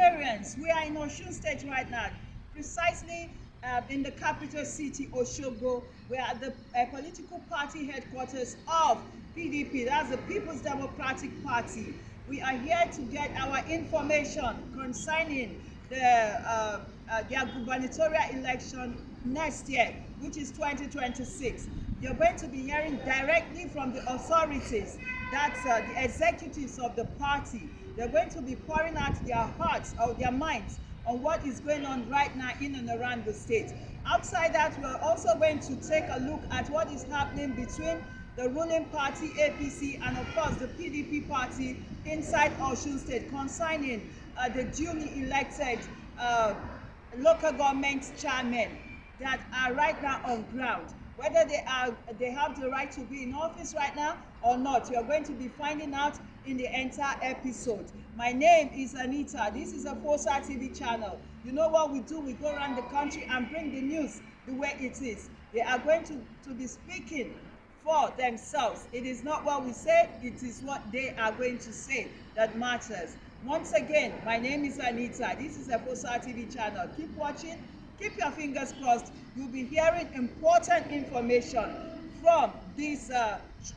Nigerians, we are in Osun State right now, precisely in the capital city, Osogbo. We are at the political party headquarters of PDP, that's the People's Democratic Party. We are here to get our information concerning their gubernatorial election next year, which is 2026. You're going to be hearing directly from the authorities, that's the executives of the party. They're going to be pouring out their hearts or their minds on what is going on right now in and around the state. Outside that, we're also going to take a look at what is happening between the ruling party APC and of course the PDP party inside Osun State concerning the duly elected local government chairmen that are right now on ground. Whether they have the right to be in office right now or not, you're going to be finding out in the entire episode. My name is Anita. This is a Fosa TV channel. You know what we do? We go around the country and bring the news the way it is. They are going to be speaking for themselves. It is not what we say, it is what they are going to say that matters. Once again, my name is Anita. This is a Fosa TV channel. Keep watching. Keep your fingers crossed. You'll be hearing important information from this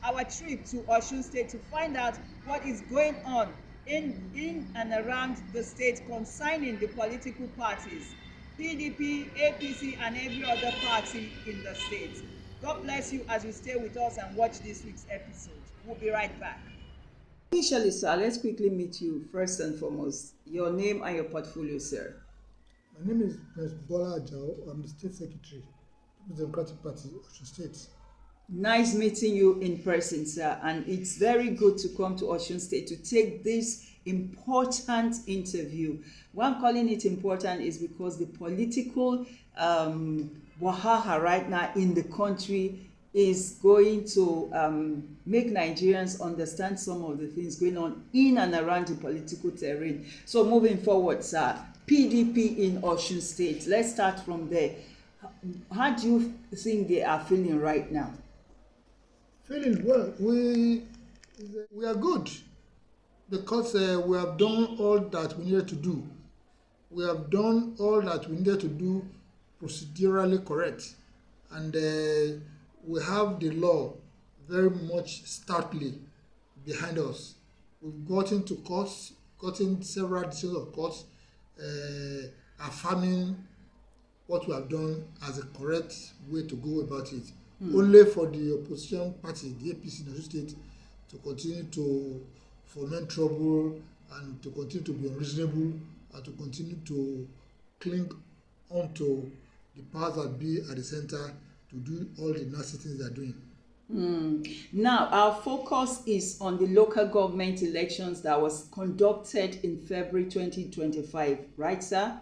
our trip to Osun State to find out what is going on in and around the state concerning the political parties, PDP, APC, and every other party in the state. God bless you as you stay with us and watch this week's episode. We'll be right back. Initially, sir, let's quickly meet you first and foremost. Your name and your portfolio, sir. My name is Prince Bola Ajao. I'm the State Secretary of the Democratic Party of Osun State. Nice meeting you in person, sir. And it's very good to come to Osun State to take this important interview. Why I'm calling it important is because the political wahaha right now in the country is going to make Nigerians understand some of the things going on in and around the political terrain. So moving forward, sir, PDP in Osun State. Let's start from there. How do you think they are feeling right now? Feeling well. We are good because we have done all that we needed to do. We have done all that we needed to do procedurally correct, and we have the law very much stoutly behind us. We've gotten to courts, gotten several decisions of courts affirming what we have done as a correct way to go about it. Only for the opposition party, the APC in Osun State, to continue to foment trouble and to continue to be unreasonable and to continue to cling onto the powers that be at the center to do all the nasty things they are doing. Now, our focus is on the local government elections that was conducted in February 2025, right, sir?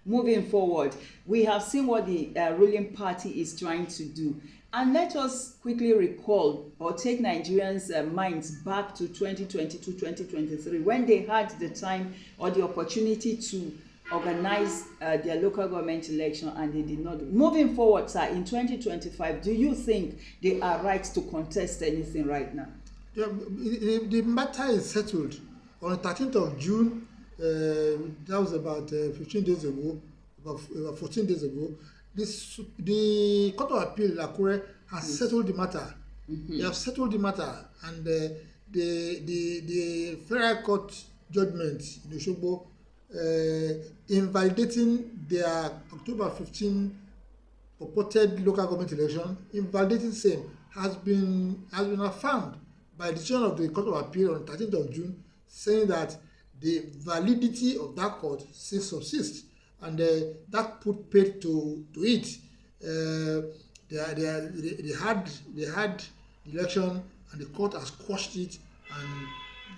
Moving forward, we have seen what the ruling party is trying to do. And let us quickly recall or take Nigerians' minds back to 2022-2023 when they had the time or the opportunity to organize their local government election and they did not. Moving forward, sir, in 2025, do you think they are right to contest anything right now? Yeah, the matter is settled. On the 13th of June, that was about 15 days ago, about 14 days ago, the Court of Appeal, Akure, has settled the matter. They have settled the matter, and the Federal Court judgment in Osogbo invalidating their October 15 purported local government election, invalidating same, has been affirmed by the decision of the Court of Appeal on 13th of June, saying that the validity of that court still subsists, and that put paid to it. They had the election, and the court has quashed it and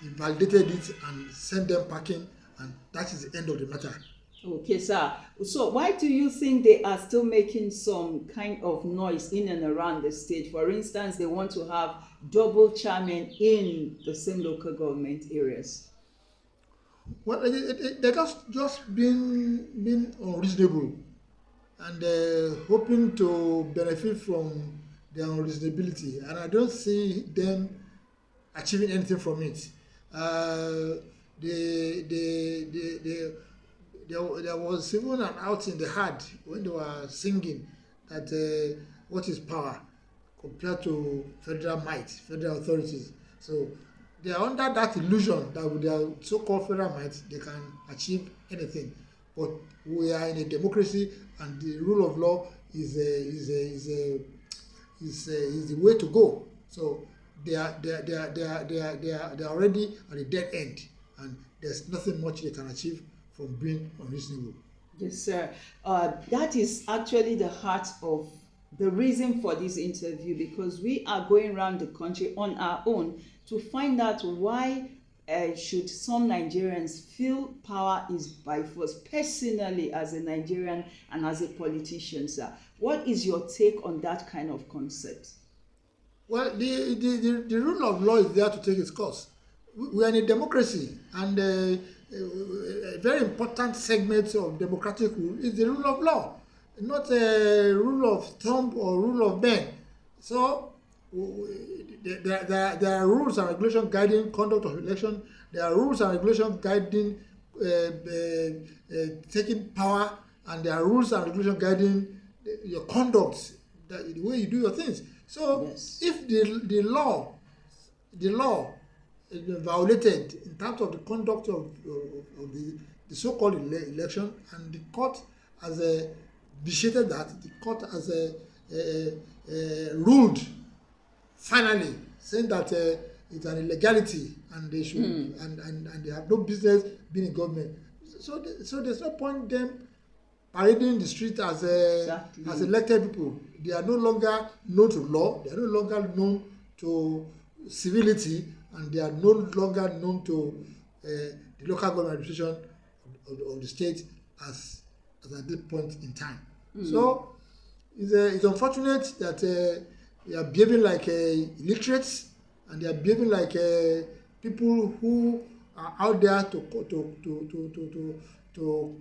invalidated it and sent them packing, and that is the end of the matter. Okay, sir. So why do you think they are still making some kind of noise in and around the state? For instance, they want to have double chairmen in the same local government areas. Well, they're just being unreasonable and hoping to benefit from their unreasonability, and I don't see them achieving anything from it. there was even an outing they had when they were singing that what is power compared to federal might, federal authorities. So they are under that illusion that with their so-called federal might they can achieve anything. But we are in a democracy, and the rule of law is the way to go. So they are already at a dead end, and there's nothing much they can achieve from being unreasonable. Yes, sir. That is actually the heart of the reason for this interview, because we are going around the country on our own to find out why should some Nigerians feel power is by force. Personally, as a Nigerian and as a politician, sir, what is your take on that kind of concept? Well, the rule of law is there to take its course. We are in a democracy, and a very important segment of democratic rule is the rule of law, not a rule of thumb or rule of men. So there are rules and regulations guiding conduct of election. There are rules and regulations guiding taking power, and there are rules and regulations guiding your conduct, the way you do your things. So Yes. if the law has been violated in terms of the conduct of the so-called election, and the court has vitiated that, the court has ruled finally, saying that it's an illegality and they should and they have no business being in government. So there's no point them parading the street as Exactly. elected people. They are no longer known to law. They are no longer known to civility, and they are no longer known to the local government administration of the state as at this point in time. So it's unfortunate that they are behaving like illiterates, and they are behaving like people who are out there to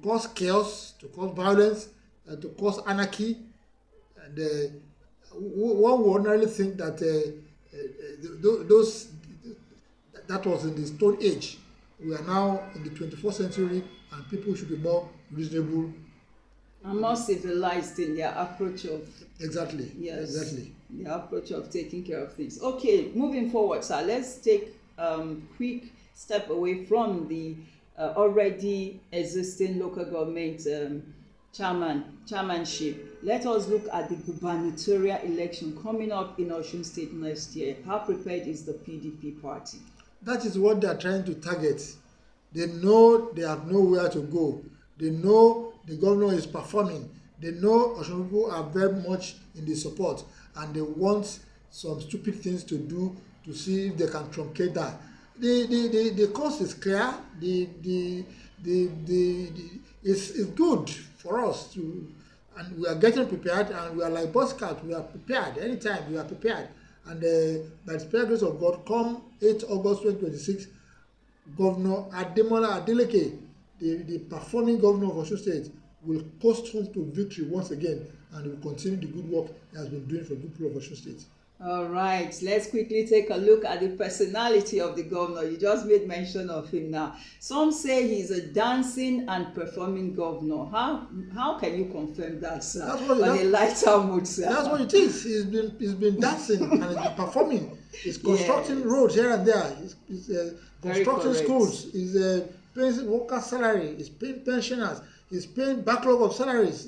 cause chaos, to cause violence, to cause anarchy. And one would ordinarily think that those that was in the Stone Age. We are now in the 21st century, and people should be more reasonable And more civilized in their approach of Exactly. Yes. Exactly. the approach of taking care of things. Okay, moving forward, sir, let's take quick step away from the already existing local government chairmanship. Let us look at the gubernatorial election coming up in Osun State next year. How prepared is the PDP party? That is what they are trying to target. They know they have nowhere to go. They know the governor is performing. They know Osun people are very much in the support, and they want some stupid things to do to see if they can truncate that. The course is clear. It's good for us to, and we are getting prepared, and we are like Boy Scouts. We are prepared anytime. We are prepared, and by the special grace of God, come 8 August 2026, Governor Ademola Adeleke, the performing governor of Osun State, will coast home to victory once again, and will continue the good work he has been doing for the people of Osun State. All right, let's quickly take a look at the personality of the governor. You just made mention of him now. Some say he's a dancing and performing governor. How can you confirm that, sir? That's what On a lighter mood, sir. That's what it is. He's been dancing and he's been performing. He's constructing Yes. roads here and there. He's Very constructing correct. schools. He's paying workers' salary. He's paying pensioners. He's paying backlog of salaries.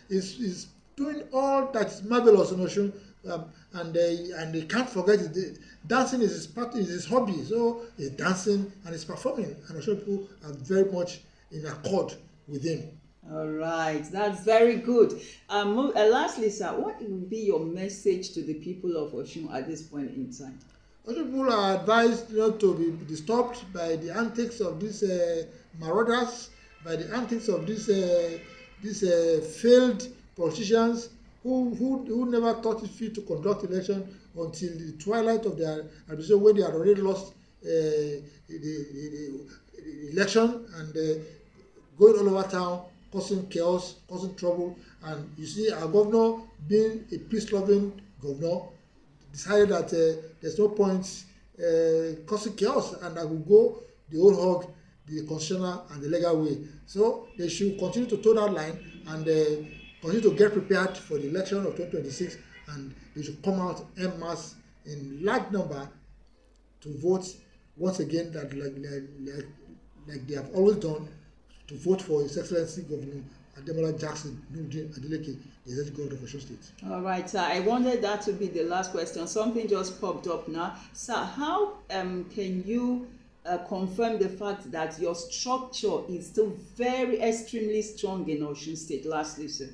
He's doing all that is marvelous in Osun. And they can't forget it. Dancing is his hobby. So he's dancing and he's performing, and Osun people are very much in accord with him. All right, that's very good. Lastly, sir, what will be your message to the people of Osun at this point in time? Osun people are advised not to be disturbed by the antics of these marauders, by the antics of these failed politicians who never thought it fit to conduct election until the twilight of their administration, when they had already lost the election, and going all over town, causing chaos, causing trouble. And you see, our governor, being a peace-loving governor, decided that there's no point causing chaos, and I will go the whole hog. the constitutional and the legal way. So they should continue to toe that line and continue to get prepared for the election of 2026, and they should come out en masse in large number to vote once again, that like they have always done, to vote for His Excellency Governor Ademola Jackson Nurudeen Adeleke, the Executive Governor of Osun State. All right, sir. I wanted that to be the last question. Something just popped up now. Sir, how can you confirm the fact that your structure is still very extremely strong in Osun State? Lastly, sir.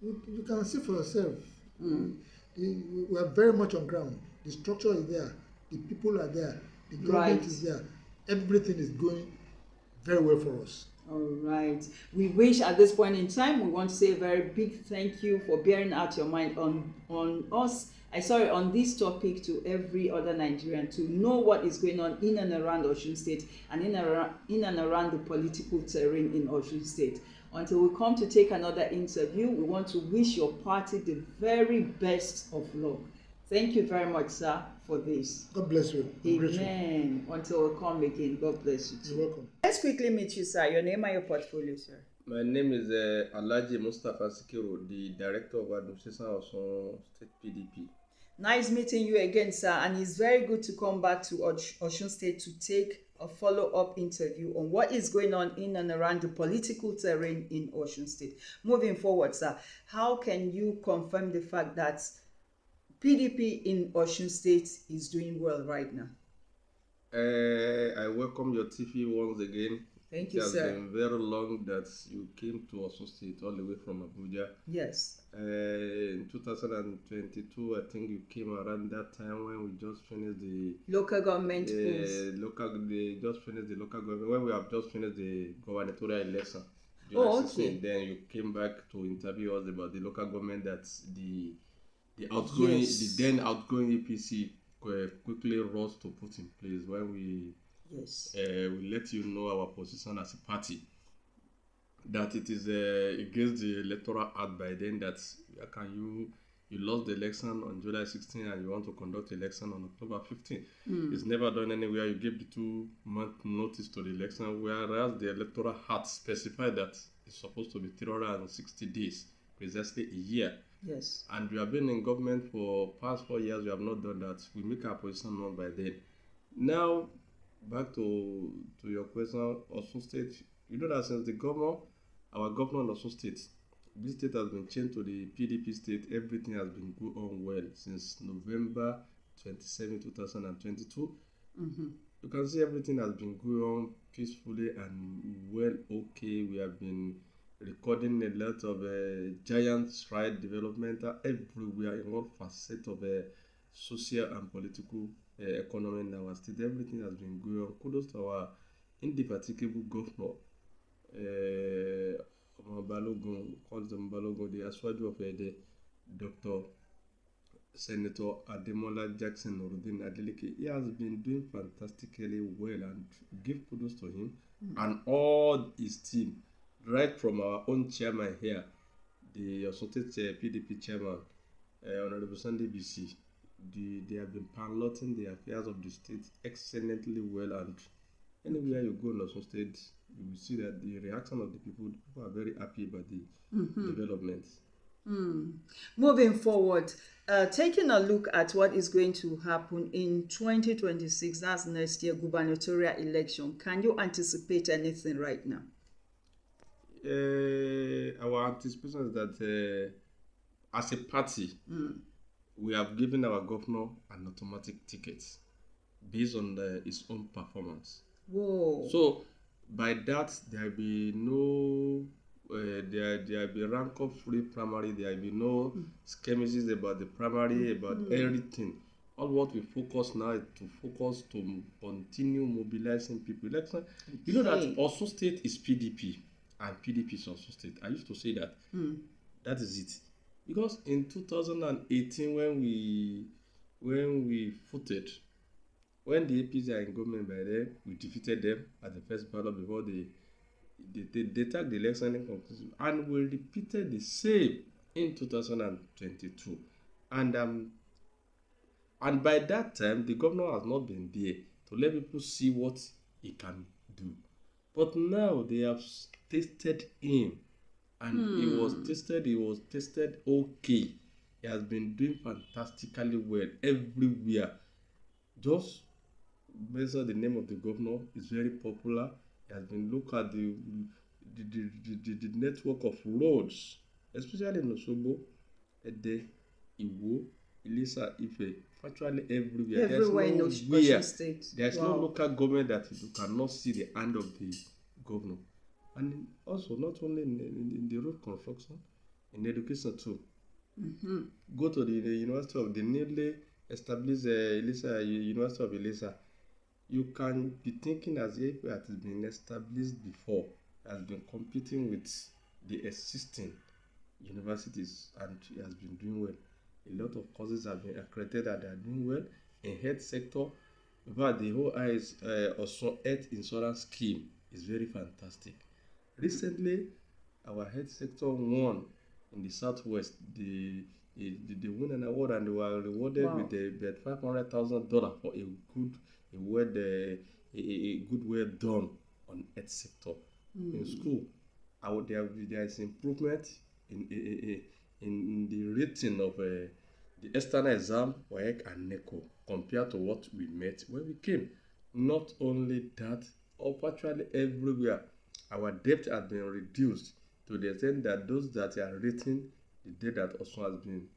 You can see for yourself. We are very much on ground. The structure is there. The people are there. The government is there. Everything is going very well for us. All right. We wish at this point in time, we want to say a very big thank you for bearing out your mind on us. On this topic to every other Nigerian to know what is going on in and around Osun State and in and around the political terrain in Osun State. Until we come to take another interview, we want to wish your party the very best of luck. Thank you very much, sir, for this. God bless you. Amen. Until we come again, God bless you too. You're welcome. Let's quickly meet you, sir. Your name and your portfolio, sir. My name is Alhaji Mustapha Sikiru, the Director of Administration of Osun State PDP. Nice meeting you again, sir. And it's very good to come back to Osun State to take a follow-up interview on what is going on in and around the political terrain in Osun State. Moving forward, sir, how can you confirm the fact that PDP in Osun State is doing well right now? I welcome your TV once again. Thank you, sir. It has been very long that you came to Osun State all the way from Abuja. Yes. In 2022, I think you came around that time when we just finished the local government They just finished the local government, when we have just finished the gubernatorial election. Oh, okay. Then you came back to interview us about the local government that the outgoing, the then outgoing APC quickly rose to put in place when we let you know our position as a party, that it is against the electoral act by then, that you lost the election on July 16 and you want to conduct the election on October 15. It's never done anywhere. You give the 2-month notice to the election, whereas the electoral act specified that it's supposed to be 360 days, precisely a year. Yes. And we have been in government for past 4 years. We have not done that. We make our position known by then. Now, back to your question, Osun State. You know that since our governor in Osun State, this state has been changed to the PDP state. Everything has been going on well since November 27, 2022. You can see everything has been going on peacefully and well. Okay, we have been recording a lot of giant stride development everywhere in all facets of social and political economy in our state. Everything has been going on. Kudos to our indefatigable governor, the Aswaju of the Dr. Senator Ademola Jackson Nurudeen Adeleke. He has been doing fantastically well, and give kudos to him and all his team. Right from our own chairman here, the Osun State PDP chairman, Honorable Sunday BC, they have been piloting the affairs of the state excellently well, and anywhere you go in Osun State, you will see that the reaction of the people are very happy about the developments. Moving forward, taking a look at what is going to happen in 2026, that's next year, gubernatorial election, can you anticipate anything right now? Our anticipation is that as a party, we have given our governor an automatic ticket based on his own performance. Whoa. So by that, there will be no there will be rancor-free primary. There will be no skirmishes about the primary, about everything. All what we focus now is to continue mobilizing people. You know that Osun State is PDP and PDP is Osun State. I used to say that. That is it. Because in 2018, when we voted, when the APC are in government by then, we defeated them at the first ballot before they took the election in conclusion, and we repeated the same in 2022. And by that time, the governor has not been there to let people see what he can do. But now they have tested him, and he was tested okay. He has been doing fantastically well everywhere. Just mention the name of the governor, is very popular. He has been look at the network of roads, especially in Osogbo, Ede, Iwo, Ilesa, Ife, virtually everywhere. Everywhere in Osun State. There's no local government that you cannot see the hand of the governor. And also, not only in the road construction, in education too. Go to the University of the newly established University of Ilesa. You can be thinking as if it has been established before, has been competing with the existing universities, and it has been doing well. A lot of courses have been accredited and they are doing well. In health sector, in fact, the whole Osun health insurance scheme is very fantastic. Recently, our health sector won in the southwest. They won an award and they were rewarded with $500,000 for a good well done on health sector. In school, there is improvement in the rating of the external exam, WAEC and NECO compared to what we met when we came. Not only that, virtually everywhere, our debt has been reduced to the extent that those that are rating, the debt that also has been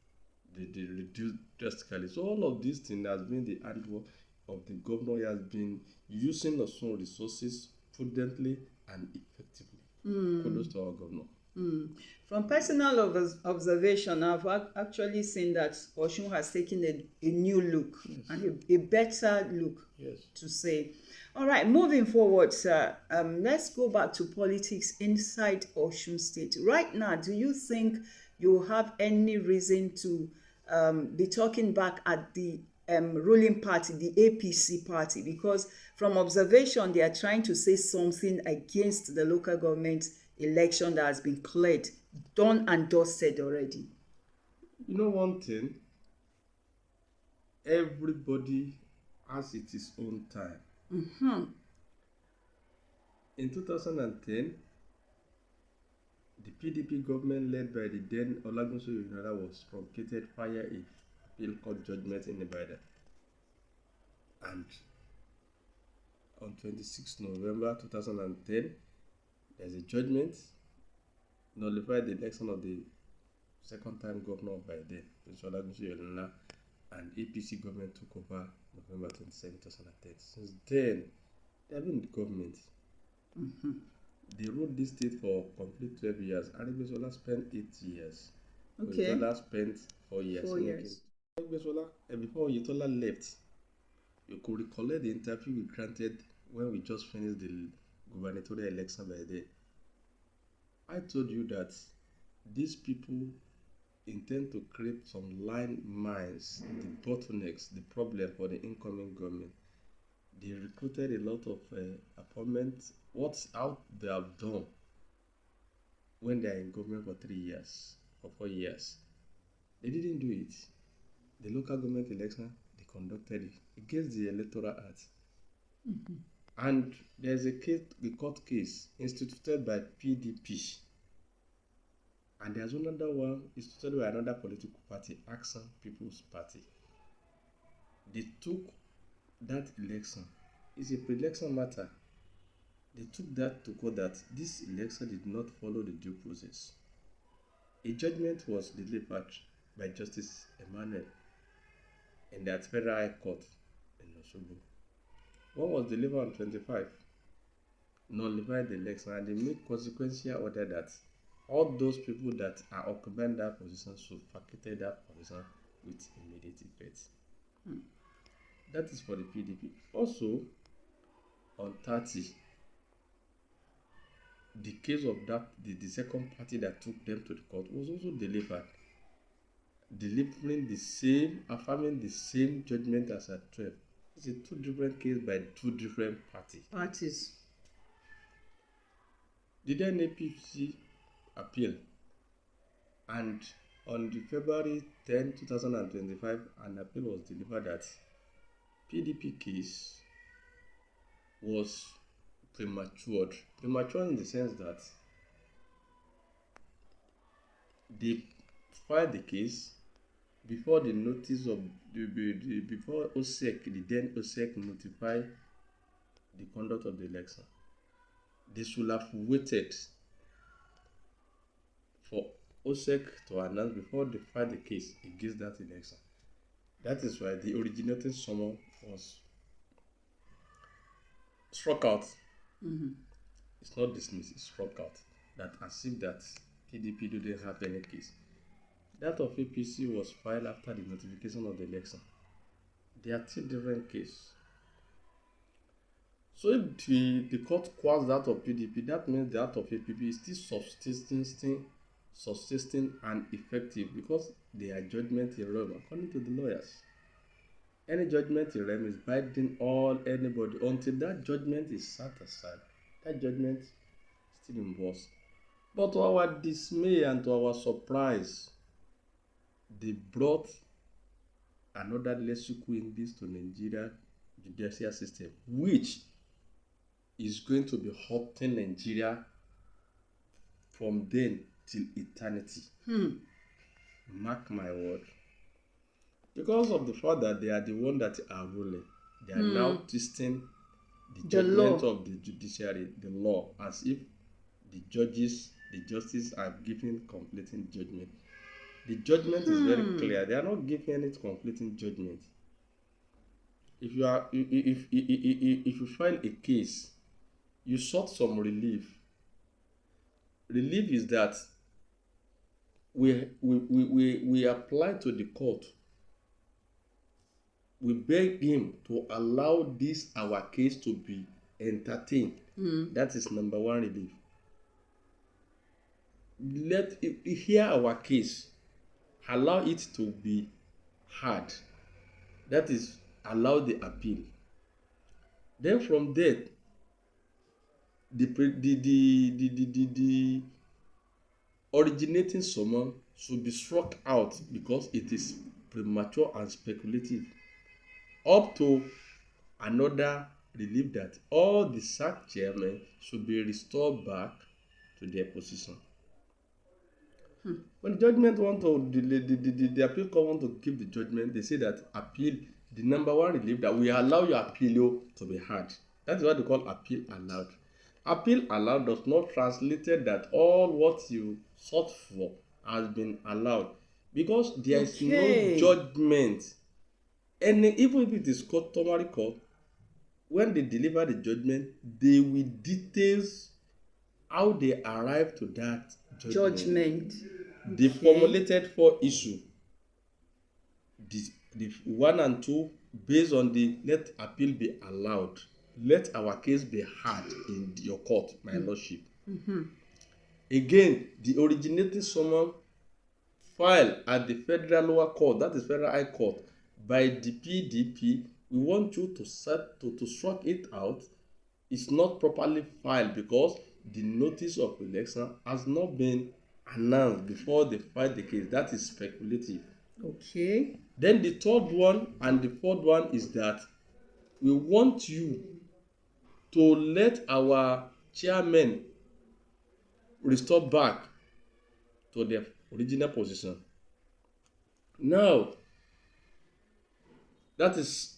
reduced drastically. So all of these things has been the handwork of the governor. He has been using Osun resources prudently and effectively. Kudos to our governor. From personal observation, I've actually seen that Osun has taken a new look, and a better look, to say. All right, moving forward, sir, let's go back to politics inside Osun State. Right now, do you think you have any reason to be talking back at the ruling party, the APC party? Because from observation, they are trying to say something against the local government election that has been cleared, done and dusted already. You know one thing, everybody has its own time. In 2010, the PDP government led by the then Olagunso Yonada was truncated via a appeal court judgment in Ibadan. And on 26 November 2010, there's a judgment nullified the election of the second-time governor by then, Prince Olagunso Yonada, and APC government took over November 27, 2010. Since then, they have been in the government. They ruled this state for complete 12 years. Arigbesola spent 8 years. Okay. Oyetola spent 4 years. 4 years. Arigbesola, before Oyetola left, you could recollect the interview we granted when we just finished the gubernatorial election by then. I told you that these people intend to create some line mines, the bottlenecks, the problem for the incoming government. They recruited a lot of appointments. How they have done when they are in government for 3 years or 4 years. They didn't do it. The local government election, they conducted it against the Electoral Act. And there's a court case instituted by PDP. And there's another one instituted by another political party, Action People's Party. They took that election. It's a pre-election matter. They took that to court that this election did not follow the due process. A judgment was delivered by Justice Emmanuel in that Federal High Court in Osogbo. One was delivered on 25, nullified the election, and they made consequential order that all those people that are occupying that position should vacate that position with immediate effect. That is for the PDP. Also, on 30, the case of the second party that took them to the court was also delivered, delivering the same, affirming the same judgment as at 12. It's a two different case by two different parties. The then APC appeal, and on the February 10, 2025, an appeal was delivered that PDP case was prematured. Premature in the sense that they filed the case before the notice of before OSEC, the then OSEC notify the conduct of the election. They should have waited for OSEC to announce before they file the case against that election. That is why the originating summons was struck out. It's not dismissed, it's struck out. That as if that PDP didn't have any case. That of APC was filed after the notification of the election. They are two different cases. So if the court quashed that of PDP, that means that of APP is still subsisting and effective because their judgment in rem, according to the lawyers. Any judgment in rem is binding on anybody until that judgment is set aside. That judgment still in force. But to our dismay and to our surprise, they brought another lesuku in this to Nigeria judicial system, which is going to be hurting Nigeria from then till eternity. Mark my word. Because of the fact that they are the one that are ruling, they are now twisting the judgment of the judiciary, the law, as if the judges, the justices are giving conflicting judgment. The judgment is very clear. They are not giving any conflicting judgment. If you file a case, you sought some relief. Relief is that we apply to the court. We beg him to allow this our case to be entertained. That is number one relief. Let it hear our case. Allow it to be heard. That is, allow the appeal. Then from there, the originating summons should be struck out because it is premature and speculative. Up to another relief that all the sacked chairmen should be restored back to their position. When the judgment want to the appeal court want to give the judgment, they say that appeal, the number one relief that we allow your appeal to be heard. That is what they call appeal allowed. Appeal allowed does not translate that all what you sought for has been allowed, because there is no judgment. And even if it is customary court, when they deliver the judgment, they will details how they arrive to that judgment. They formulated 4 issues. The 1 and 2 based on the let appeal be allowed. Let our case be heard in your court, my lordship. Again, the originating summons filed at the federal lower court, that is federal high court, by the PDP. We want you to strike it out. It's not properly filed because the notice of election has not been announced before they file the case. That is speculative. Okay. Then the third one and the fourth one is that we want you to let our chairmen restore back to their original position. Now, that is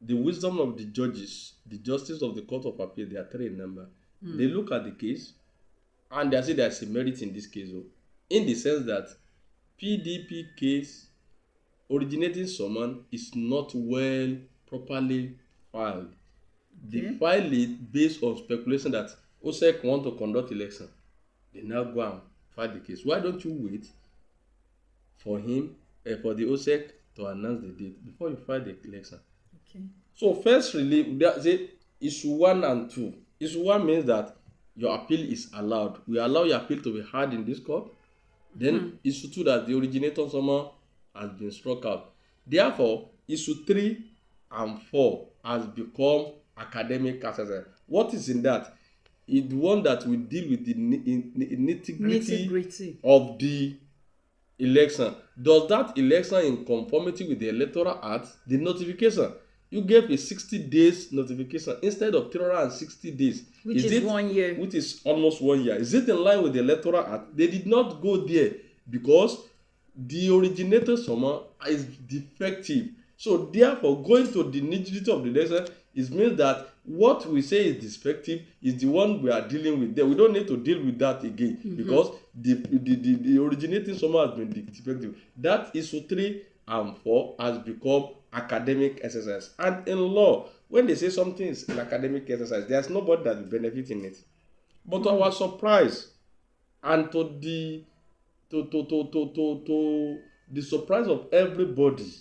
the wisdom of the judges, the justice of the Court of Appeal. They are 3 in number. They look at the case and they say there is a merit in this case, in the sense that PDP case originating summons is not well properly filed. They file it based on speculation that OSEC want to conduct election. They now go and file the case. Why don't you wait for him, for the OSEC to announce the date before you file the election? Okay. So first relief, say issue 1 and 2. Issue 1 means that your appeal is allowed. We allow your appeal to be heard in this court. Then issue 2, that the originator summons has been struck out. Therefore, issue 3 and 4 has become academic assessment. What is in that? It's the one that will deal with the nitty-gritty of the election. Does that election in conformity with the Electoral Act? The notification. You gave a 60 days notification instead of 360 days. Which is 1 year. Which is almost 1 year. Is it in line with the Electoral Act? They did not go there because the originator summon is defective. So therefore, going to the nitty-gritty of the election, it means that what we say is defective is the one we are dealing with there. We don't need to deal with that again because the originating summon has been defective. That issue 3 and 4 has become academic exercise. And in law, when they say something is an academic exercise, there's nobody that will benefit in it. But to our surprise, and to the surprise of everybody,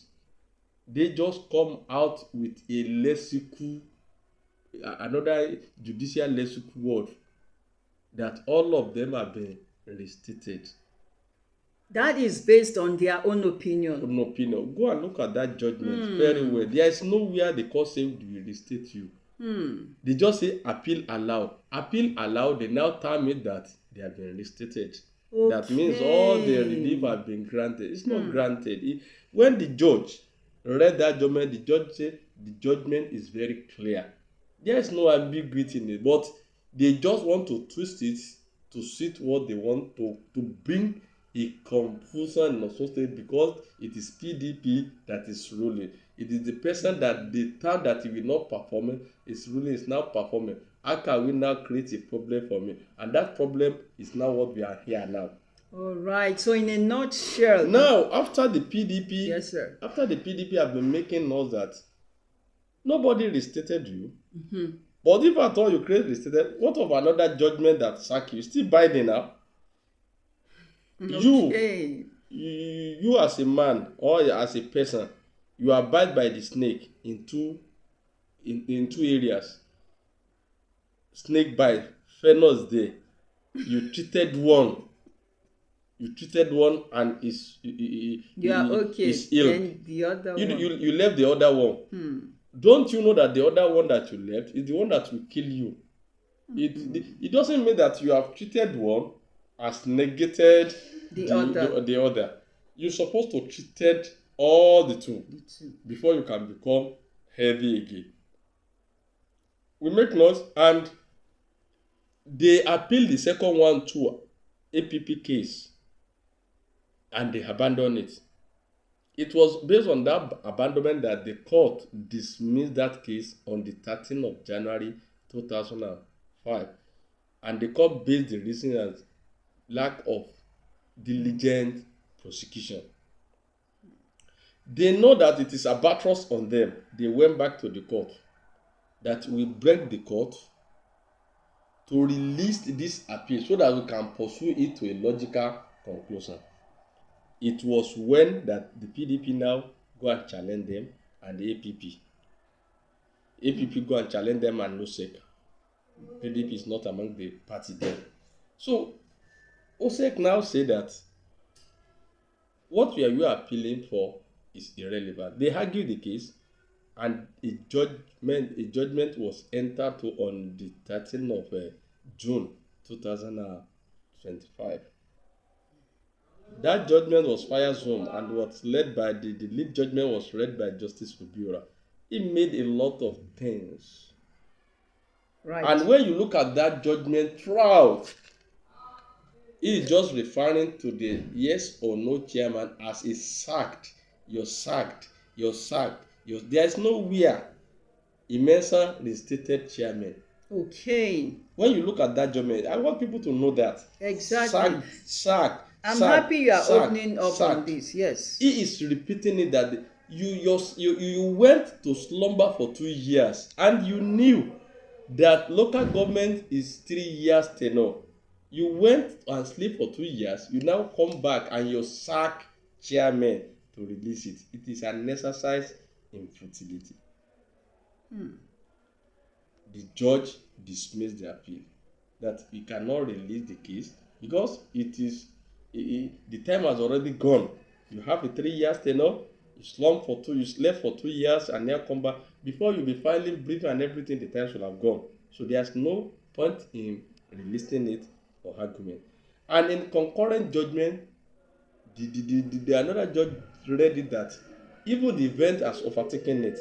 they just come out with a lexical, another judicial lexical word, that all of them have been restated. That is based on their own opinion. Go and look at that judgment very well. There is nowhere the court say we restate you. They just say appeal allowed. Appeal allowed, they now term it that they have been restated. Okay. That means all the relief have been granted. It's not granted. When the judge read that judgment, the judge said the judgment is very clear. There is no ambiguity in it, but they just want to twist it to suit what they want to bring a confusion in Osun State because it is PDP that is ruling. It is the person that the time that he will not perform is ruling is now performing. How can we now create a problem for me? And that problem is now what we are here now. All right. So in a nutshell. Now, after the PDP, yes, sir. After the PDP have been making noise that nobody restated you. But if at all you create restated, what of another judgment that sack you? Still binding now. Okay. You as a man or as a person, you abide by the snake in two areas. Snake bite, fairness there. You treated one and is ill. Then the other one. You left the other one. Don't you know that the other one that you left is the one that will kill you? It doesn't mean that you have treated one as negated the other. You're supposed to treated all the two before you can become healthy again. We make noise and they appeal the second one to APP case and they abandon it. It was based on that abandonment that the court dismissed that case on the 13th of January 2005. And the court based the reason as lack of diligent prosecution. They know that it is a battles on them. They went back to the court that we break the court to release this appeal so that we can pursue it to a logical conclusion. It was when that the PDP now go and challenge them and the APP go and challenge them and no sec. PDP is not among the party there. So OSEC now say that what we are appealing for is irrelevant. They argue the case and a judgment was entered to on the 13th of June 2025. That judgment was fire zone and was led by the lead judgment was read by Justice Obiora. It made a lot of things. Right. And when you look at that judgment throughout, it is just referring to the yes or no chairman as a sacked. You're sacked. There is nowhere Imensa restated chairman. Okay. When you look at that judgment, I want people to know that. Exactly. Sacked. I'm happy you are opening up on this. Yes. He is repeating it that you went to slumber for 2 years and you knew that local government is 3 years tenure. You went and sleep for 2 years. You now come back and you sack chairman to release it. It is an exercise in futility. The judge dismissed the appeal that he cannot release the case because the time has already gone. You have a 3 years tenure. You slept for 2 years and now come back. Before you be filing brief and everything, the time should have gone. So there's no point in releasing it for argument. And in concurrent judgment, the another judge read it that even the event has overtaken it.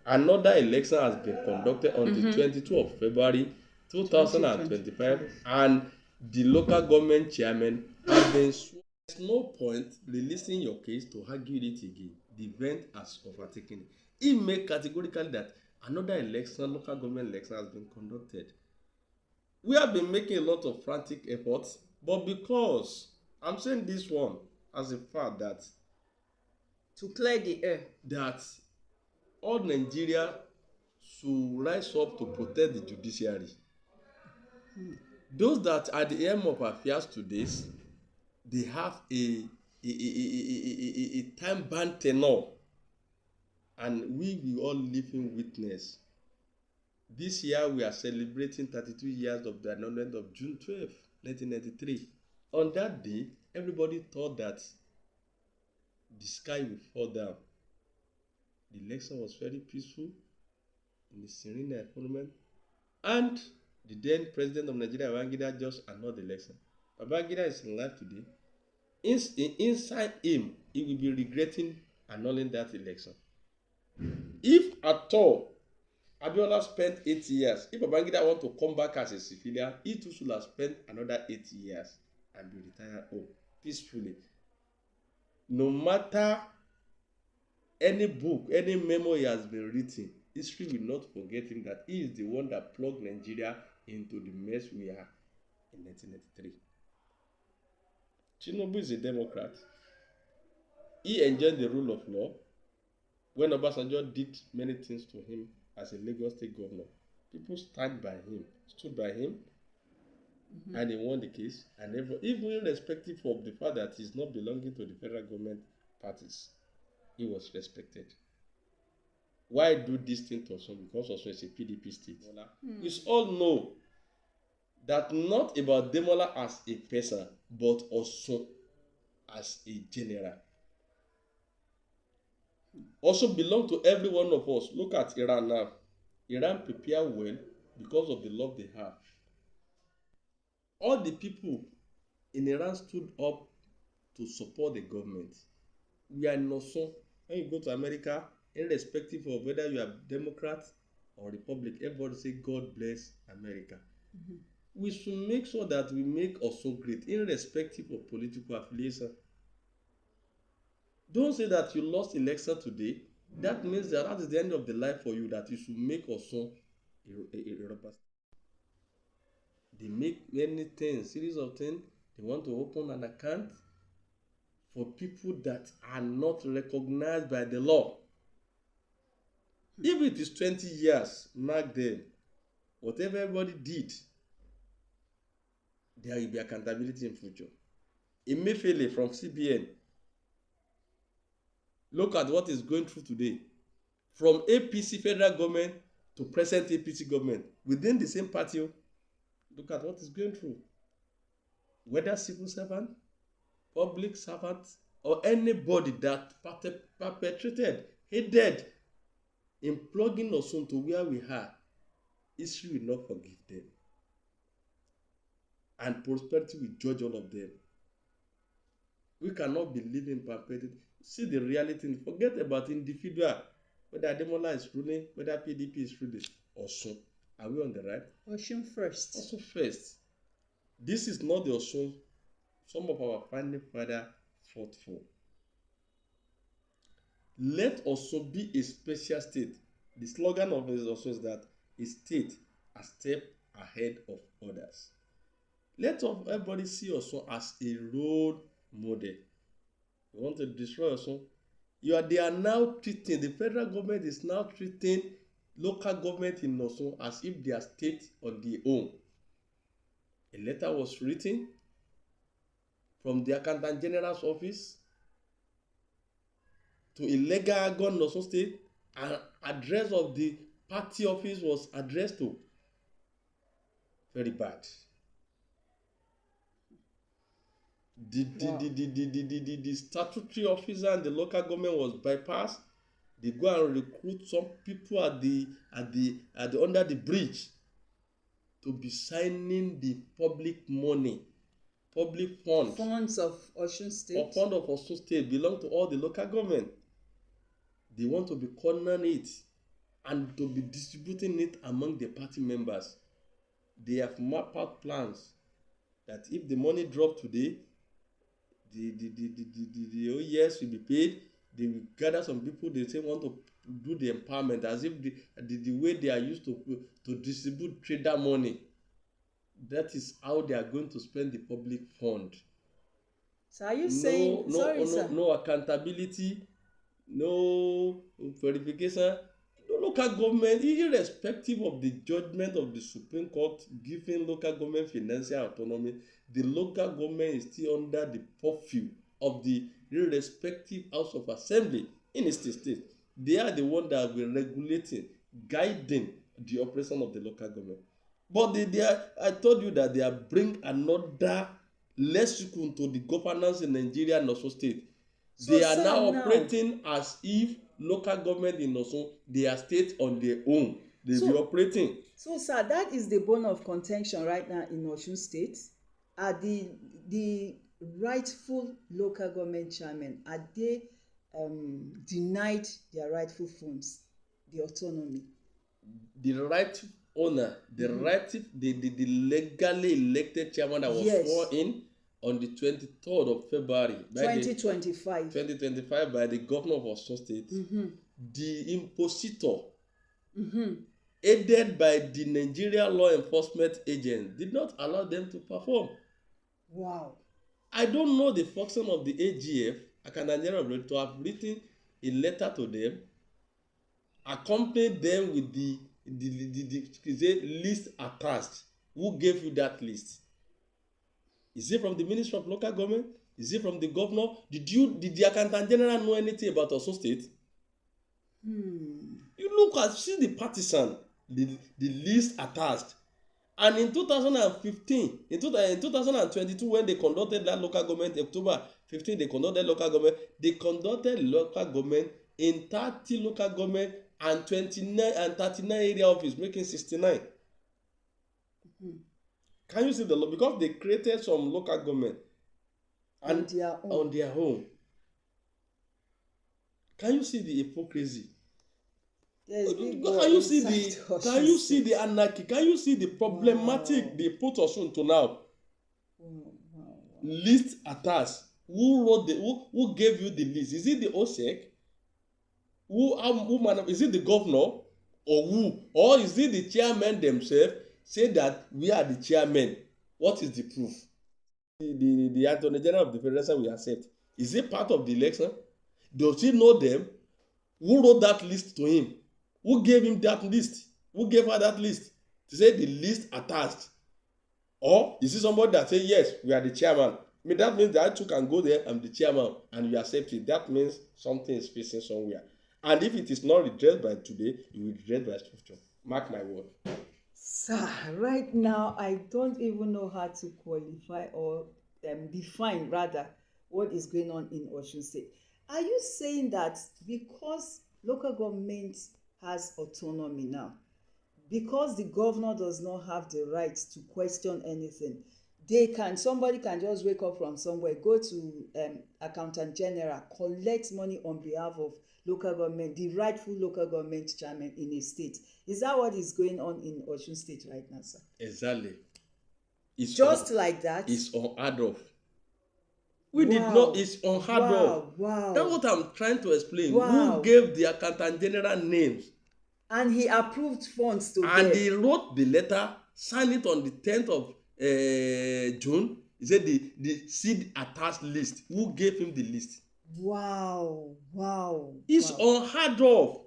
Another election has been conducted on the 22 of February 2025, and the local government chairman has been sworn. There's no point releasing your case to argue it again. The event has overtaken it. He made categorically that another election, local government election, has been conducted. We have been making a lot of frantic efforts, but because I'm saying this one as a fact that to clear the air, that all Nigeria should rise up to protect the judiciary. Those that are the aim of affairs today, they have a time bound tenure, and we will all live in witness. This year we are celebrating 32 years of the annulment of June 12, 1993. On that day, everybody thought that the sky will fall down. The election was very peaceful in a serene environment, and the then president of Nigeria, Babangida, just annulled the election. Babangida is alive today. Inside him, he will be regretting annulling that election. If at all Abiola spent 8 years, if Babangida want to come back as a civilian, he too should have spent another 8 years and be retired home peacefully. No matter any book, any memo he has been written, history will not forget him that he is the one that plugged Nigeria into the mess we are in 1993. Tinubu is a Democrat. He enjoyed the rule of law. When Obasanjo did many things to him as a Lagos State governor, people stood by him, and he won the case. And even irrespective of the fact that he's not belonging to the federal government parties, he was respected. Why do this thing to Osun? Because Osun is a PDP state. We all know that not about Demola as a person, but Osun as a general. Also belong to every one of us. Look at Iran now. Iran prepare well because of the love they have. All the people in Iran stood up to support the government. We are in Osun. When you go to America, irrespective of whether you are Democrat or Republic, everybody say God bless America. We should make sure that we make Osun great, irrespective of political affiliation. Don't say that you lost election today. That means that is the end of the life for you, that you should make Osun a rubber stamp. They make many things, series of things. They want to open an account for people that are not recognized by the law. If it is 20 years, mark them. Whatever everybody did, there will be accountability in future. Emefiele from CBN. Look at what is going through today. From APC federal government to present APC government within the same party. Look at what is going through. Whether civil servant, public servant, or anybody that perpetrated, hated in plugging Osun to where we are, history will not forgive them. And prosperity will judge all of them. We cannot be living perpetually. See the reality. Forget about individual. Whether Ademola is ruling, whether PDP is ruling. Osun. Are we on the right? Osun first. Osun first. This is not the Osun some of our founding fathers fought for. Let Osun be a special state. The slogan of Osun is that a state a step ahead of others. Let everybody see Osun as a role model. You want to destroy Osun? They are now treating, the federal government is now treating local government in Osun as if they are state on their own. A letter was written from the Accountant General's office to a legal organ in Osun State, and address of the party office was addressed to. Very bad. The statutory officer and the local government was bypassed. They go and recruit some people at the under the bridge to be signing the public money, public funds of Osun State. Or fund of Osun State belong to all the local government. They want to be cornering it. and to be distributing it among the party members. They have mapped out plans that if the money drop today, the OES will be paid. They will gather some people, they say want to do the empowerment as if the way they are used to distribute trader money. That is how they are going to spend the public fund. So are you saying, sir. No accountability, no verification. No local government, irrespective of the judgment of the Supreme Court giving local government financial autonomy, the local government is still under the purview of the irrespective House of Assembly in a state. They are the ones that will be regulating, guiding the operation of the local government. But I told you that they are bring another lexicon to the governance in Nigeria and Osun State. They are now operating as if local government in Osun, they are state on their own. They be operating. So, sir, that is the bone of contention right now in Osun State. Are the rightful local government chairmen, are they denied their rightful funds, the autonomy? The rightful owner, the legally elected chairman that was sworn in on the 23rd of February 2025 by the governor of Osun State, the impositor, aided by the Nigeria law enforcement agents, did not allow them to perform. Wow. I don't know the function of the AGF, to have written a letter to them, accompanied them with the list attached. Who gave you that list? Is it from the Ministry of Local Government? Is it from the governor? Did the Accountant General know anything about Osun State? You look at, see the partisan, the list attached. And in 2015, in 2022, when they conducted that local government, October 15, they conducted local government in 30 local government and 29 and 39 area office, making 69. Can you see the law? Because they created some local government and on their own. Can you see the hypocrisy? Can you see the anarchy? Can you see the problematic they put us into now? List attached. Who gave you the list? Is it the OSEC? Is it the governor or who? Or is it the chairman themselves say that we are the chairman? What is the proof? The Attorney General of the Federation will accept. Is it part of the election? Does he know them? Who wrote that list to him? Who gave him that list? Who gave her that list? To say the list attached. Or is it somebody that say, yes, we are the chairman? I mean, that means that I too can go there, I'm the chairman, and you accept it. That means something is facing somewhere. And if it is not redressed by today, it will be redressed by future. Mark my word. Sir, right now, I don't even know how to qualify or define, rather, what is going on in Osun State. Are you saying that because local government has autonomy now, because the governor does not have the right to question anything, somebody can just wake up from somewhere, go to Accountant General, collect money on behalf of local government, the rightful local government chairman in a state? Is that what is going on in Osun State right now, sir? Exactly. It's just like that? It's unheard of. We did not, it's unheard of. Wow. That's what I'm trying to explain. Who gave the Accountant General names? And he approved funds to and them. He wrote the letter, signed it on the 10th of June. He said the seed attached list. Who gave him the list? Wow. It's unheard of.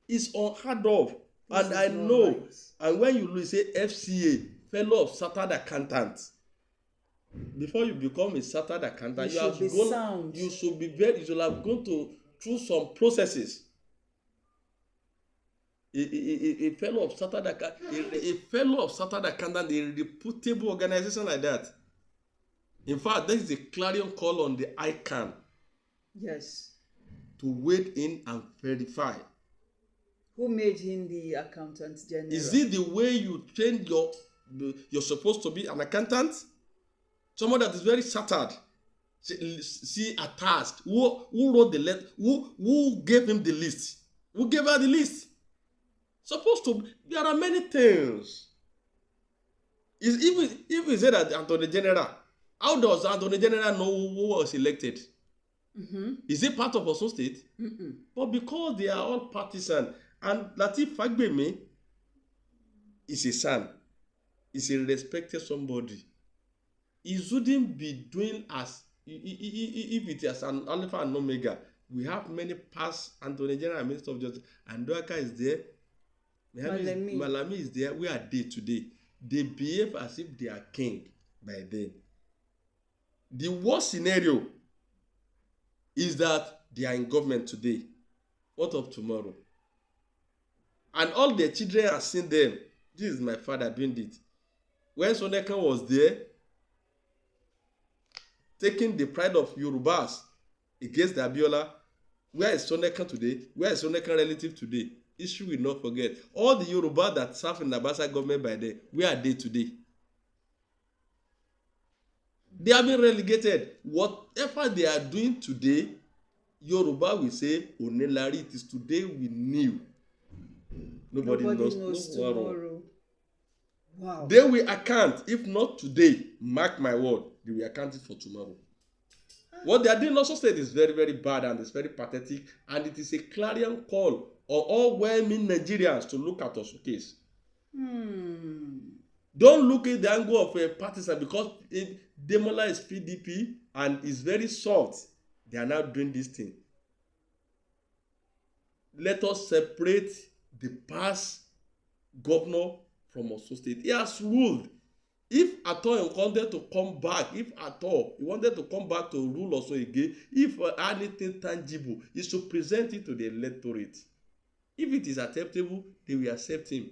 It's unheard of. And I know. Right. And when you say FCA, Fellow of Chartered Accountants, before you become a chartered accountant, you should have gone through some processes. A fellow of chartered accountant, a reputable organization like that. In fact, there is a clarion call on the ICANN. Yes. To wade in and verify. Who made him the accountant general? Is it the way you train you're supposed to be an accountant? Someone that is very chartered. See attached. Who wrote the letter? Who gave him the list? Who gave her the list? Supposed to. There are many things. Is even if we say that Attorney General, how does Attorney General know who was elected? Is it part of Osun State? But because they are all partisan, and Lateef Fagbemi is a son, is a respected somebody, he shouldn't be doing as if it is an alpha and omega. We have many past Attorney General and Minister of Justice, and Nduaka is there, Malami is there. Where are they today? They behave as if they are king by then. The worst scenario is that they are in government today. What of tomorrow? And all their children are seeing them. This is my father doing it. When Sonekan was there, taking the pride of Yorubas against the Abiola, where is Sonekan today? Where is Sonekan relative today? History will not forget. All the Yoruba that serve in the Abasa government by then, where are they today? They have been relegated. Whatever they are doing today, Yoruba will say, Onelari, it is today we knew. Nobody knows tomorrow. Wow. They will account. If not today, mark my word, they will account it for tomorrow. What they are doing in Osun State is very, very bad, and it's very pathetic, and it is a clarion call on all well-meaning Nigerians to look at Osun case. Don't look at the angle of a partisan, because Demola is PDP and is very soft. They are now doing this thing. Let us separate the past governor from Osun State. He has ruled. If at all he wanted to come back, he wanted to come back to rule Osun again, if anything tangible, he should present it to the electorate. If it is acceptable, they will accept him.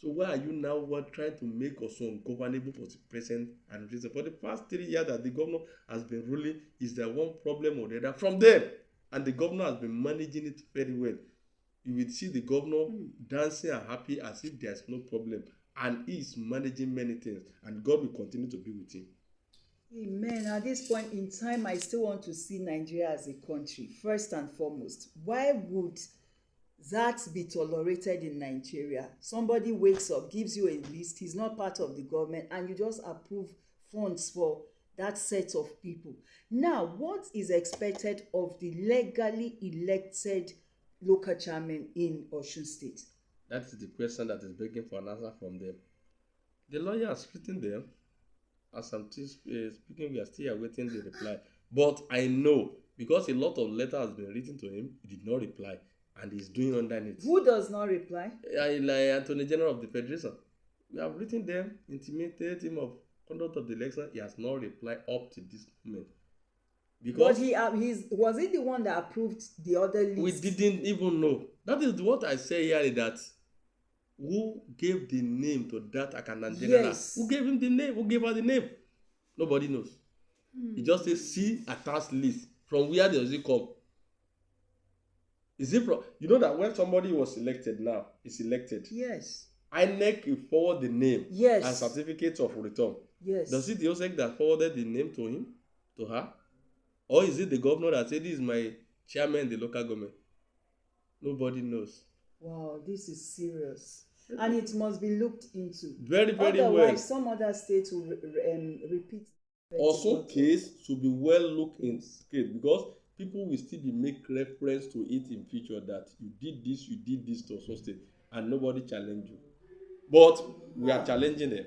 So why are you now trying to make Osun ungovernable for the present and reason? For the past 3 years that the governor has been ruling, is there one problem or the other from them? And the governor has been managing it very well. You will see the governor dancing and happy as if there is no problem. And he is managing many things. And God will continue to be with him. Amen. At this point in time, I still want to see Nigeria as a country, first and foremost. Why would that be tolerated in Nigeria? Somebody wakes up, gives you a list, he's not part of the government, and you just approve funds for that set of people. Now, what is expected of the legally elected local chairman in Osun State? That is the question that is begging for an answer from them. The lawyer has written them. As I'm speaking, we are still awaiting the reply. But I know, because a lot of letter has been written to him, he did not reply. And he's doing underneath. Who does not reply? Like Attorney General of the Federation. We have written them, intimated him of conduct of the election. He has not replied up to this moment. Because was he the one that approved the other list? We didn't even know. That is what I say here, that who gave the name to that Accountant General? Yes. Who gave him the name? Who gave her the name? Nobody knows. He just says, see attached list. From where does it come? Is it from, you know that when somebody was elected now, is elected. Yes. INEC will forward the name. Yes. And certificate of return. Yes. Does it the OSEC that forwarded the name to him, to her? Or is it the governor that said, this is my chairman in the local government? Nobody knows. Wow, this is serious. And it must be looked into. Very, very Otherwise, well. some other states will repeat. Also, case should be well looked into, because people will still be make reference to it in future, that you did this to Osun State, and nobody challenge you. But we are challenging them.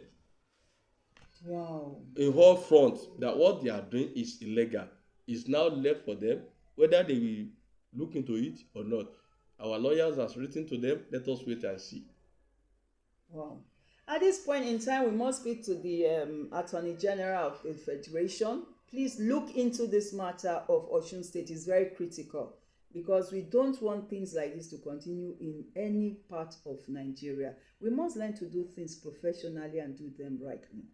Wow. In whole front, that what they are doing is illegal. It's now left for them whether they will look into it or not. Our lawyers has written to them. Let us wait and see. Wow. At this point in time, we must speak to the Attorney General of the Federation. Please look into this matter of Osun State. It's very critical, because we don't want things like this to continue in any part of Nigeria. We must learn to do things professionally and do them rightly.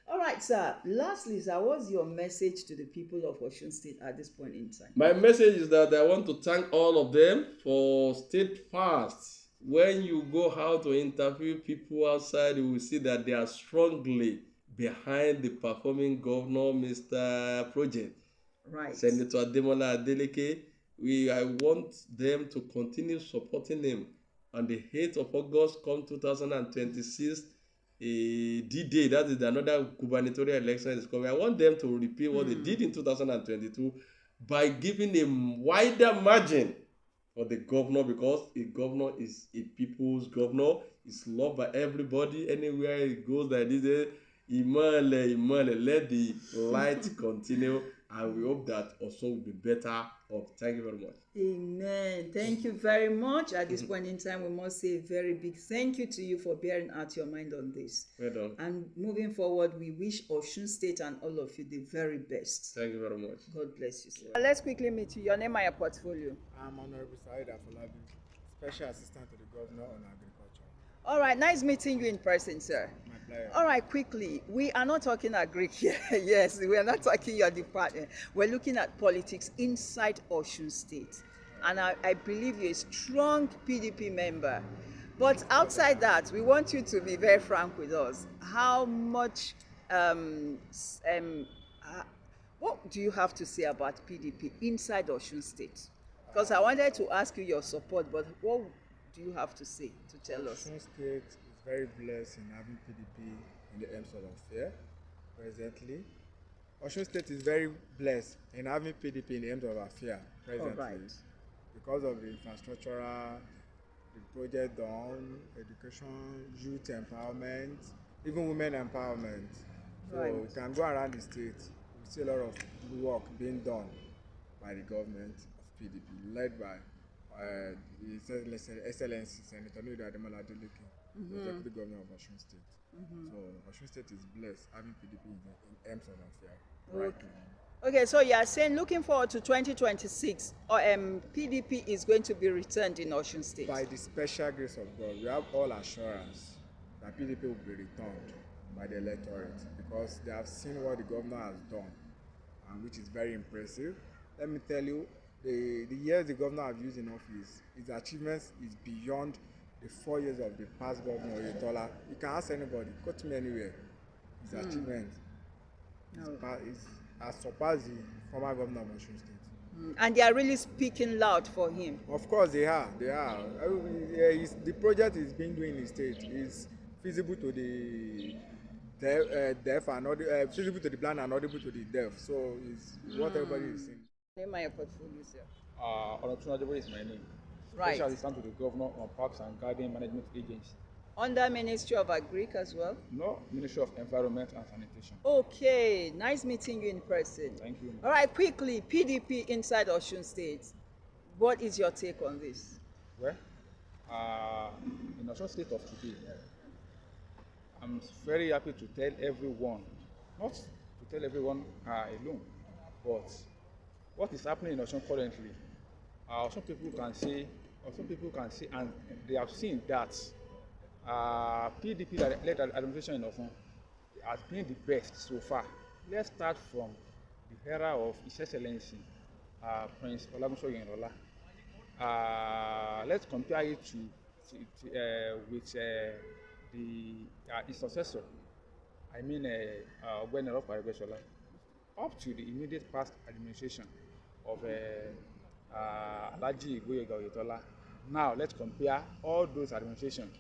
All right, sir. Lastly, sir, what's your message to the people of Osun State at this point in time? My message is that I want to thank all of them for steadfast. When you go out to interview people outside, you will see that they are strongly behind the performing governor, Mr. Project. Right. Senator Ademola Adeleke. I want them to continue supporting him. on the 8th of August, come 2026, a D-Day, that is another gubernatorial election is coming. I want them to repeat what they did in 2022 by giving a wider margin for the governor, because a governor is a people's governor. It's loved by everybody. Anywhere he goes, like this, Imole, let the light continue, and we hope that Osun will be better off. Thank you very much. Amen. Thank you very much. At this point in time, we must say a very big thank you to you for bearing out your mind on this. Well done. And moving forward, we wish Osun State and all of you the very best. Thank you very much. God bless you, sir. Let's quickly meet you. Your name and your portfolio. I'm Honorable Said Afolabi, Special Assistant to the Governor on Agriculture. All right, nice meeting you in person, sir. My pleasure. All right, quickly, we are not talking Greek here. Yes, we are not talking your department. We're looking at politics inside Osun State. And I believe you're a strong PDP member. But outside that, we want you to be very frank with us. How much, what do you have to say about PDP inside Osun State? Because I wanted to ask you your support, but what do you have to say to tell us? Osun State is very blessed in having PDP in the Ems of Affair presently. Osun State is very blessed in having PDP in the Ems of Affair presently. Because of the infrastructural, the project done, education, youth empowerment, even women empowerment. So you can go around the state, you see a lot of work being done by the government of PDP, led by the Excellency Senator Nuda Ademola Adeleke, the Executive Governor of Osun State. So Osun State is blessed having PDP in Ems of Affair right now. Okay, so you are saying looking forward to 2026, PDP is going to be returned in Osun State. By the special grace of God, we have all assurance that PDP will be returned by the electorate, because they have seen what the governor has done, and which is very impressive. Let me tell you, the years the governor has used in office, his achievements is beyond the 4 years of the past governor Oyetola. You can ask anybody, go to me anywhere. His achievement has surpassed the former governor of Osun State. And they are really speaking loud for him. Of course they are. The project is being doing in the state is feasible to the deaf and feasible to the blind and audible to the deaf. So it's what everybody is saying. Name my portfolio, sir. Honorable is my name. Right. Special Assistant to the Governor on Parks and Garden Management Agency. Under Ministry of Agric as well? No, Ministry of Environment and Sanitation. Okay, nice meeting you in person. Thank you. All right, quickly, PDP inside Osun State. What is your take on this? Well, in Osun State of today, I'm very happy to tell everyone, not to tell everyone alone, but what is happening in Osun currently, some people can say, and they have seen that PDP-led administration in Osun has been the best so far. Let's start from the era of His Excellency Prince Olagunso Oyinlola. Let's compare it with his successor. I mean, Ogbeni Arregbesola. Up to the immediate past administration of Alhaji Igboyega Oyetola. Now let's compare all those administrations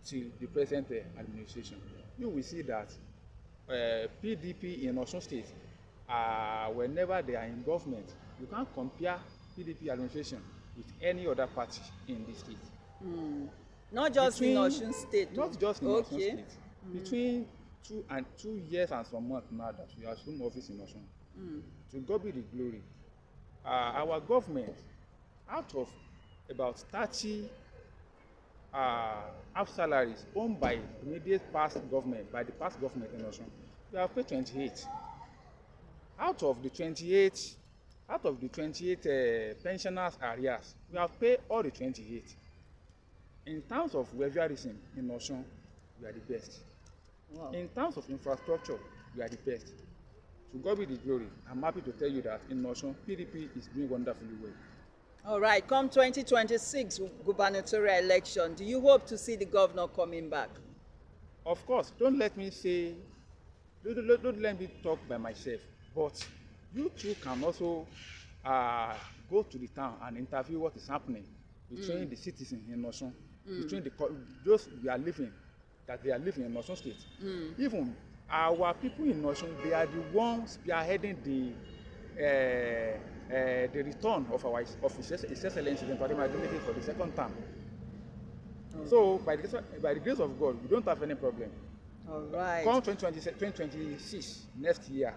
to the present administration. You will see that PDP in Osun State, whenever they are in government, you can't compare PDP administration with any other party in this state. Not just in Osun State. Not just in Osun State. Between 2 years and some months now that we assume office in Osun, to God be the glory. Our government, out of about 30 half salaries owned by immediate past government, by the past government in Osun, we have paid 28. Out of the 28 pensioners arrears, we have paid all the 28. In terms of welfareism in Osun, we are the best. Wow. In terms of infrastructure, we are the best. To God be the glory. I'm happy to tell you that in Osun, PDP is doing wonderfully well. All right, come 2026 gubernatorial election, do you hope to see the governor coming back? Of course, don't let me talk by myself, but you too can also go to the town and interview what is happening between the citizens in Osun between those we are living, that they are living in Osun State. Even our people in Osun, they are the ones spearheading the return of His Excellency the President for the second term. So by the grace of God, we don't have any problem. All right. Come 2026, next year,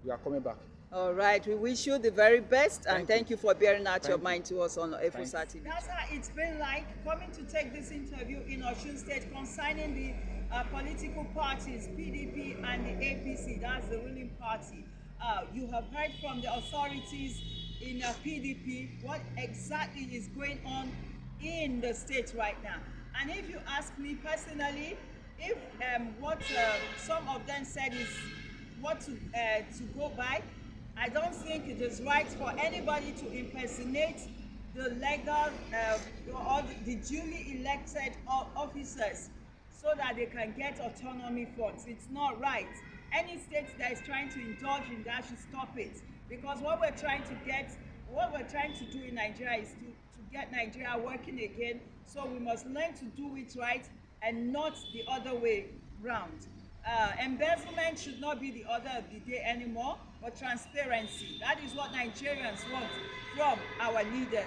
we are coming back. All right. We wish you the very best, and thank you for bearing out your mind to us on Efosa TV. That's how it's been like coming to take this interview in Osun State concerning the political parties, PDP and the APC. That's the ruling party. You have heard from the authorities in PDP what exactly is going on in the state right now. And if you ask me personally, if what some of them said is what to go by, I don't think it is right for anybody to impersonate the legal or the duly elected officers so that they can get autonomy funds. It's not right. Any state that is trying to indulge in that should stop it, because what we're trying to do in Nigeria is to get Nigeria working again. So we must learn to do it right and not the other way round. Embezzlement should not be the order of the day anymore, but transparency. That is what Nigerians want from our leaders.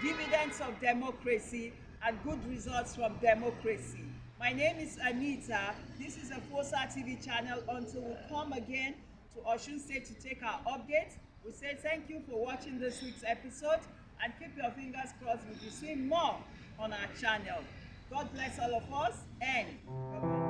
Dividends of democracy and good results from democracy. My name is Anita. This is a Efosa TV channel. Until we come again to Osun State to take our updates, we say thank you for watching this week's episode, and keep your fingers crossed we'll be seeing more on our channel. God bless all of us, and bye-bye.